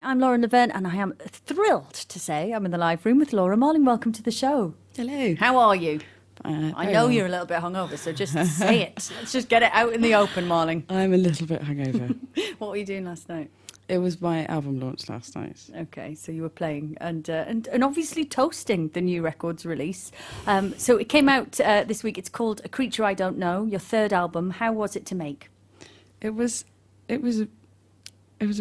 I'm Laverne, and I am thrilled to say I'm in the live room with Laura Marling. Welcome to the show. Hello. How are you? I know well. you're a little bit hungover, so just say it. Let's just get it out in the open, Marling. I'm a little bit hungover. What were you doing last night? It was my album launch last night. Okay, so you were playing and obviously toasting the new record's release. So it came out this week. It's called A Creature I Don't Know, your third album. How was it to make? It was a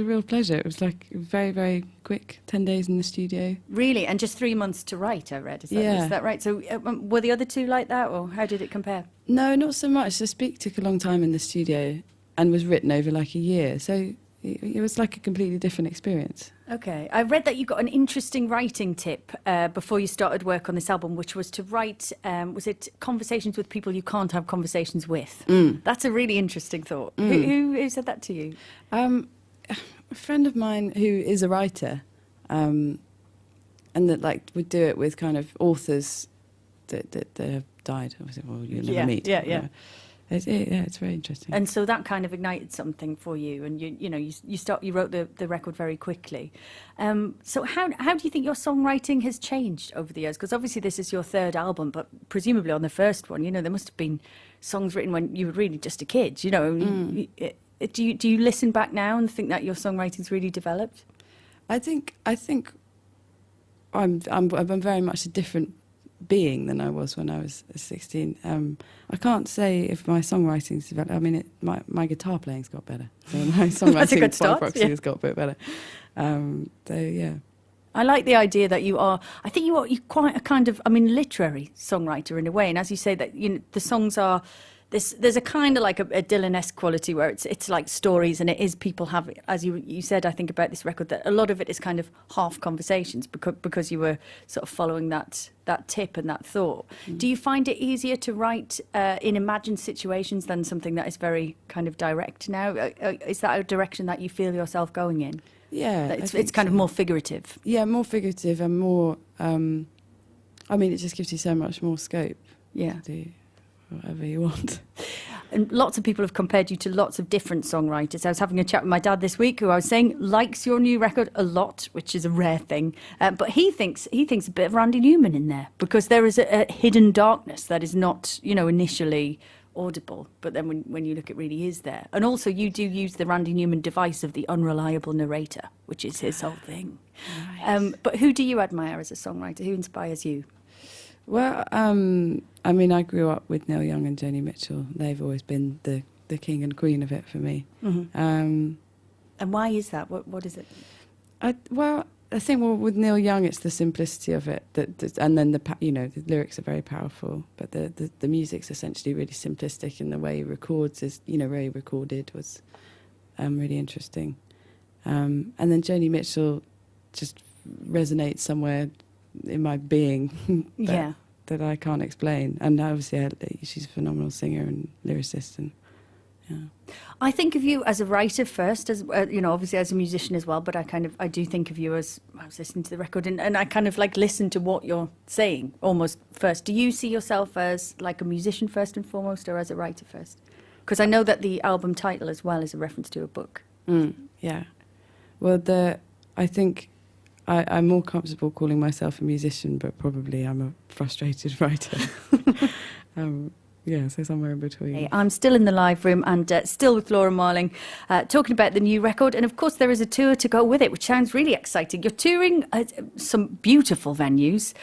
real pleasure. It was like very, very quick, 10 days in the studio. Really? And just 3 months to write, I read. Is that right? So were the other two like that, or how did it compare? No, not so much. The Speak took a long time in the studio and was written over like a year. So it was like a completely different experience. Okay. I read that you got an interesting writing tip before you started work on this album, which was to write, was it conversations with people you can't have conversations with? That's a really interesting thought. Who said that to you? A friend of mine who is a writer, and that like would do it with kind of authors that have died. Obviously, well, you'll never meet. Yeah. It's very interesting. And so that kind of ignited something for you, and you wrote the record very quickly. So how do you think your songwriting has changed over the years? Because obviously this is your third album, but presumably on the first one, there must have been songs written when you were really just a kid. Do you listen back now and think that your songwriting's really developed? I think I'm very much a different being than I was when I was 16. I can't say if my songwriting's developed. I mean, my guitar playing's got better. So my songwriting by proxy has got a bit better. So yeah. I like the idea that you're quite a kind of, literary songwriter in a way. And as you say that, the songs are, there's a kind of like a Dylan-esque quality where it's like stories, and it is people have, as you said, I think about this record, that a lot of it is kind of half conversations because you were sort of following that tip and that thought. Do you find it easier to write in imagined situations than something that is very kind of direct now? Is that a direction that you feel yourself going in? Yeah. It's kind of more figurative. Yeah, more figurative and more, it just gives you so much more scope. Yeah. To do whatever you want. And lots of people have compared you to lots of different songwriters. I was having a chat with my dad this week, who I was saying likes your new record a lot, which is a rare thing. But he thinks a bit of Randy Newman in there, because there is a hidden darkness that is not, initially audible, but then when you look, it really is there. And also, you do use the Randy Newman device of the unreliable narrator, which is his whole thing. Right. But who do you admire as a songwriter? Who inspires you? Well, I grew up with Neil Young and Joni Mitchell. They've always been the king and queen of it for me. Mm-hmm. And why is that? What is it? I think with Neil Young, it's the simplicity of it, and then the lyrics are very powerful, but the music's essentially really simplistic, and the way he records is, where he recorded was really interesting. And then Joni Mitchell just resonates somewhere in my being that I can't explain, and obviously she's a phenomenal singer and lyricist, and I think of you as a writer first, as obviously as a musician as well, but I do think of you as, I was listening to the record and I kind of like listen to what you're saying almost first. Do you see yourself as like a musician first and foremost, or as a writer first? Because I know that the album title as well is a reference to a book. Yeah. Well, I think I'm more comfortable calling myself a musician, but probably I'm a frustrated writer. So somewhere in between. Hey, I'm still in the live room and still with Laura Marling, talking about the new record. And of course, there is a tour to go with it, which sounds really exciting. You're touring some beautiful venues,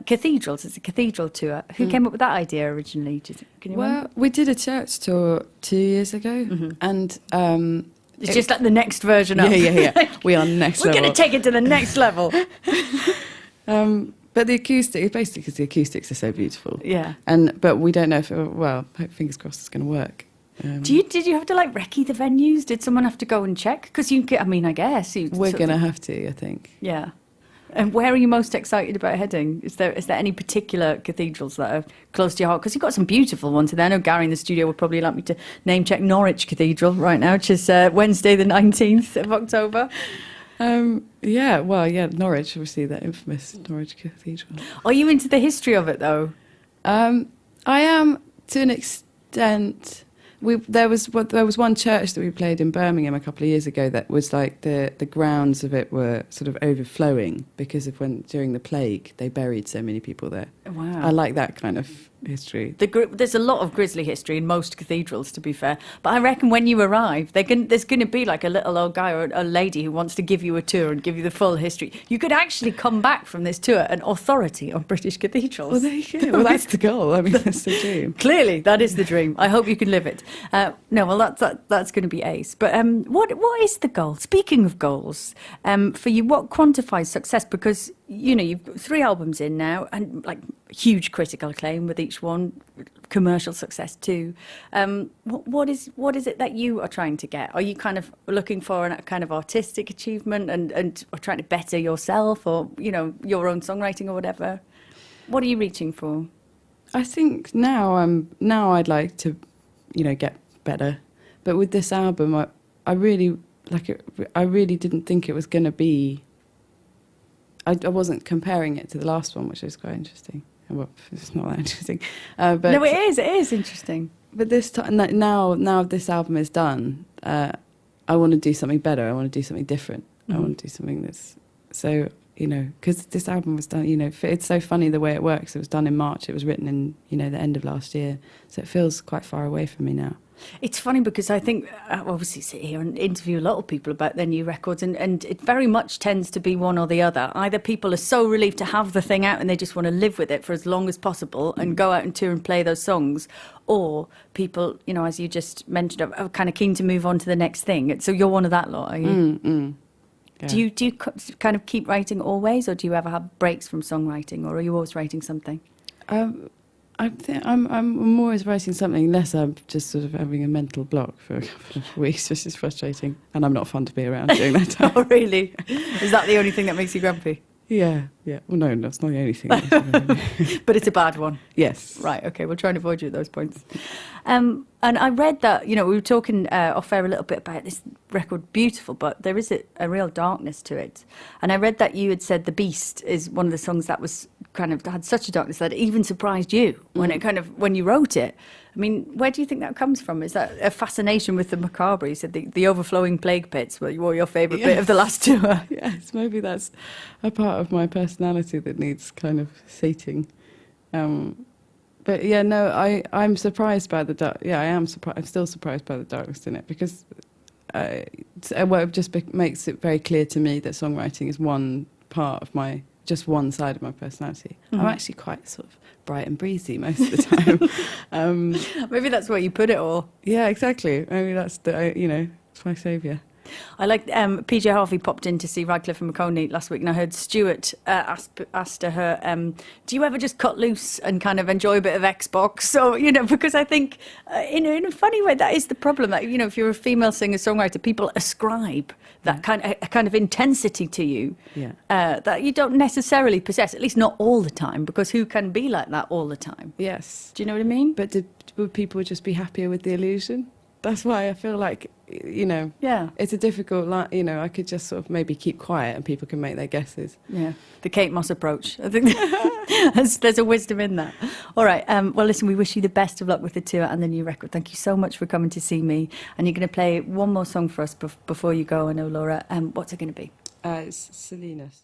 cathedrals. It's a cathedral tour. Who came up with that idea originally? Can you remember? We did a church tour 2 years ago, and it's just like the next version up. Yeah. We are next level. We're going to take it to the next level. But the acoustics, basically because the acoustics are so beautiful. Yeah. But we don't know if fingers crossed it's going to work. Did you have to like recce the venues? Did someone have to go and check? Because I guess. We're going to have to, I think. Yeah. And where are you most excited about heading? Is there any particular cathedrals that are close to your heart? Because you've got some beautiful ones. And I know Gary in the studio would probably like me to name check Norwich Cathedral right now, which is Wednesday the 19th of October. Norwich, obviously, that infamous Norwich Cathedral. Are you into the history of it, though? I am, to an extent. There was one church that we played in Birmingham a couple of years ago that was like the grounds of it were sort of overflowing because of when during the plague they buried so many people there. Wow. I like that kind of history. There's a lot of grisly history in most cathedrals, to be fair. But I reckon when you arrive, there's going to be like a little old guy or a lady who wants to give you a tour and give you the full history. You could actually come back from this tour an authority on British cathedrals. Well, there you go. Well, that's the goal. I mean, that's the dream. Clearly, that is the dream. I hope you can live it. No, well, that's going to be ace. But what is the goal? Speaking of goals, for you, what quantifies success? Because, you know, you've got 3 albums in now and like huge critical acclaim with each one, commercial success too. What is it that you are trying to get? Are you kind of looking for a kind of artistic achievement and or trying to better yourself or, you know, your own songwriting or whatever? What are you reaching for? I think now I'd like to, you know, get better. But with this album, I really didn't think it was going to be. I wasn't comparing it to the last one, which was quite interesting. Well, it's not that interesting. But No, it is interesting. But this time, now this album is done, I want to do something better. I want to do something different. I want to do something that's so, you know, because this album was done, you know, it's so funny the way it works. It was done in March. It was written in, you know, the end of last year. So it feels quite far away from me now. It's funny because I think I obviously sit here and interview a lot of people about their new records and it very much tends to be one or the other. Either people are so relieved to have the thing out and they just want to live with it for as long as possible and go out and tour and play those songs, or people, you know, as you just mentioned, are kind of keen to move on to the next thing. So you're one of that lot, are you? Yeah. Do you kind of keep writing always, or do you ever have breaks from songwriting, or are you always writing something? I think I'm always writing something, unless I'm just sort of having a mental block for a couple of weeks, which is frustrating. And I'm not fun to be around during that time. Oh, really? Is that the only thing that makes you grumpy? Yeah. Well, no, that's not the only thing. But it's a bad one. Yes. Right, okay, we'll try and avoid you at those points. And I read that, you know, we were talking off air a little bit about this record, beautiful, but there is a real darkness to it. And I read that you had said The Beast is one of the songs that was kind of had such a darkness that it even surprised you when you wrote it. I mean, where do you think that comes from? Is that a fascination with the macabre? You said the overflowing plague pits were your favourite bit of the last tour. Yes, maybe that's a part of my personality that needs kind of sating. But yeah, no, I'm surprised by the dark. Yeah, I am surprised. I'm still surprised by the darkness in it because it just makes it very clear to me that songwriting is one part of just one side of my personality. I'm actually quite sort of bright and breezy most of the time. Maybe that's where you put it all. Yeah, exactly. Maybe that's it's my saviour. I like PJ Harvey popped in to see Radcliffe and McConey last week, and I heard Stuart asked her, do you ever just cut loose and kind of enjoy a bit of Xbox? So, you know, because I think in a funny way that is the problem, that, you know, if you're a female singer-songwriter, people ascribe that kind of intensity to you that you don't necessarily possess, at least not all the time, because who can be like that all the time? Yes. Do you know what I mean? But would people just be happier with the illusion? That's why I feel like, you know, it's a difficult line. You know, I could just sort of maybe keep quiet and people can make their guesses. Yeah, the Kate Moss approach. I think there's a wisdom in that. All right. Well, listen, we wish you the best of luck with the tour and the new record. Thank you so much for coming to see me. And you're going to play one more song for us before you go. I know, Laura. What's it going to be? It's Salinas.